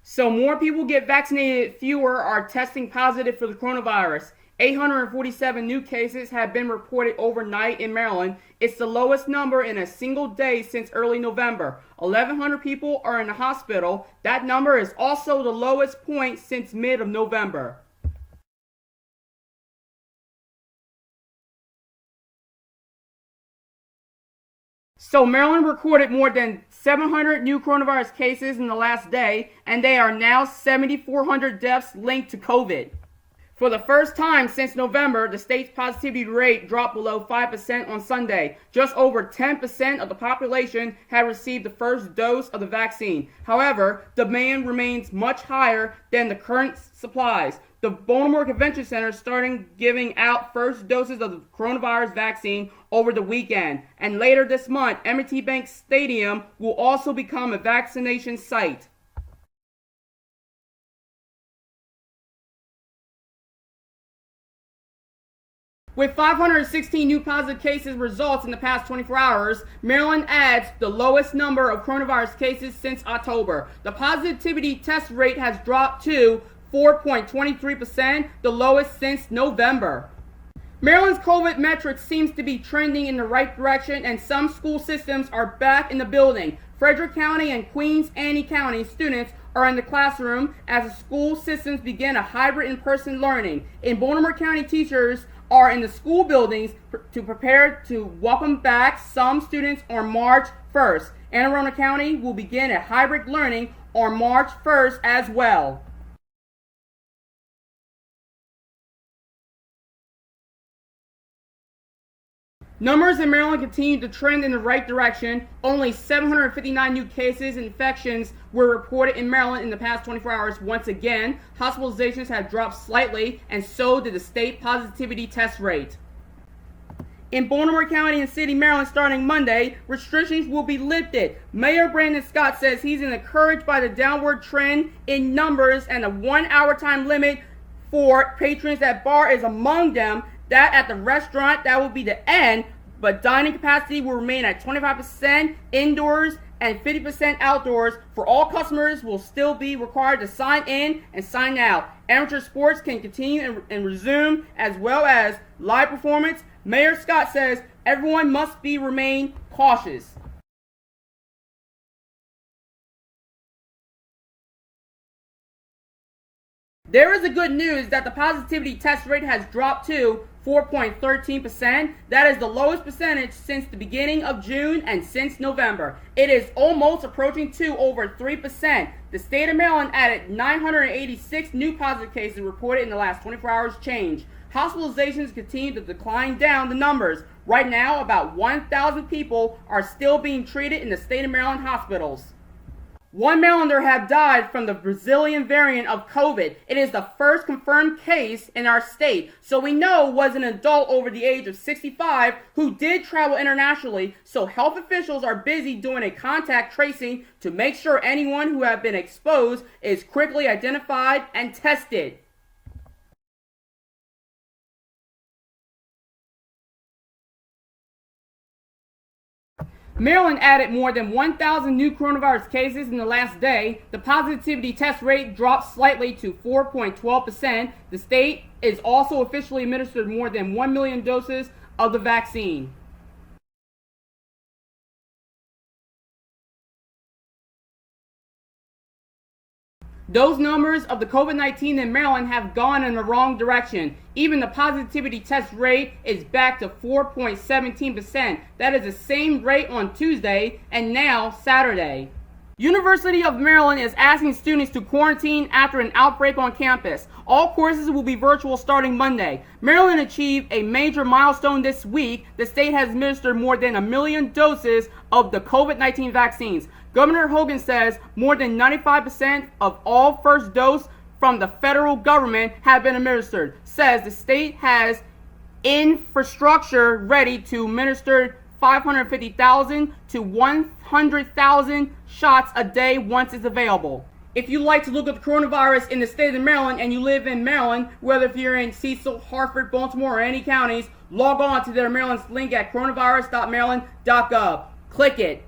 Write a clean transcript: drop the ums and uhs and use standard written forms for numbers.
So more people get vaccinated, fewer are testing positive for the coronavirus. 847 new cases have been reported overnight in Maryland. It's the lowest number in a single day since early November. 1,100 people are in the hospital. That number is also the lowest point since mid of November. So Maryland recorded more than 700 new coronavirus cases in the last day, and there are now 7,400 deaths linked to COVID. For the first time since November, the state's positivity rate dropped below 5% on Sunday. Just over 10% of the population had received the first dose of the vaccine. However, demand remains much higher than the current supplies. The Baltimore Convention Center starting giving out first doses of the coronavirus vaccine over the weekend. And later this month, M&T Bank Stadium will also become a vaccination site. With 516 new positive cases results in the past 24 hours, Maryland adds the lowest number of coronavirus cases since October. The positivity test rate has dropped to 4.23%, the lowest since November. Maryland's COVID metrics seems to be trending in the right direction, and some school systems are back in the building. Frederick County and Queens Anne County students are in the classroom as the school systems begin a hybrid in-person learning. In Baltimore County, teachers are in the school buildings to prepare to welcome back some students on March 1st. Anne Arundel County will begin a hybrid learning on March 1st as well. Numbers in Maryland continue to trend in the right direction. Only 759 new cases and infections were reported in Maryland in the past 24 hours. Once again, hospitalizations have dropped slightly, and so did the state positivity test rate. In Baltimore County and City, Maryland, starting Monday, restrictions will be lifted. Mayor Brandon Scott says he's encouraged by the downward trend in numbers, and a 1-hour time limit for patrons at bar is among them. That at the restaurant, that will be the end, but dining capacity will remain at 25% indoors and 50% outdoors. For all customers will still be required to sign in and sign out. Amateur sports can continue and resume, as well as live performance. Mayor Scott says everyone must remain cautious. There is the good news that the positivity test rate has dropped to 4.13%. That is the lowest percentage since the beginning of June and since November. It is almost approaching to over 3%. The state of Maryland added 986 new positive cases reported in the last 24 hours change. Hospitalizations continue to decline down the numbers. Right now, about 1,000 people are still being treated in the state of Maryland hospitals. One Marylander had died from the Brazilian variant of COVID. It is the first confirmed case in our state, so we know it was an adult over the age of 65 who did travel internationally, so health officials are busy doing a contact tracing to make sure anyone who has been exposed is quickly identified and tested. Maryland added more than 1,000 new coronavirus cases in the last day. The positivity test rate dropped slightly to 4.12%. The state is also officially administered more than 1 million doses of the vaccine. Those numbers of the COVID-19 in Maryland have gone in the wrong direction. Even the positivity test rate is back to 4.17%. That is the same rate on Tuesday and now Saturday. University of Maryland is asking students to quarantine after an outbreak on campus. All courses will be virtual starting Monday. Maryland achieved a major milestone this week. The state has administered more than 1 million doses of the COVID-19 vaccines. Governor Hogan says more than 95% of all first dose from the federal government have been administered. Says the state has infrastructure ready to administer 550,000 to 100,000 shots a day once it's available. If you like to look at the coronavirus in the state of Maryland and you live in Maryland, whether if you're in Cecil, Hartford, Baltimore, or any counties, log on to their Maryland's link at coronavirus.maryland.gov. Click it.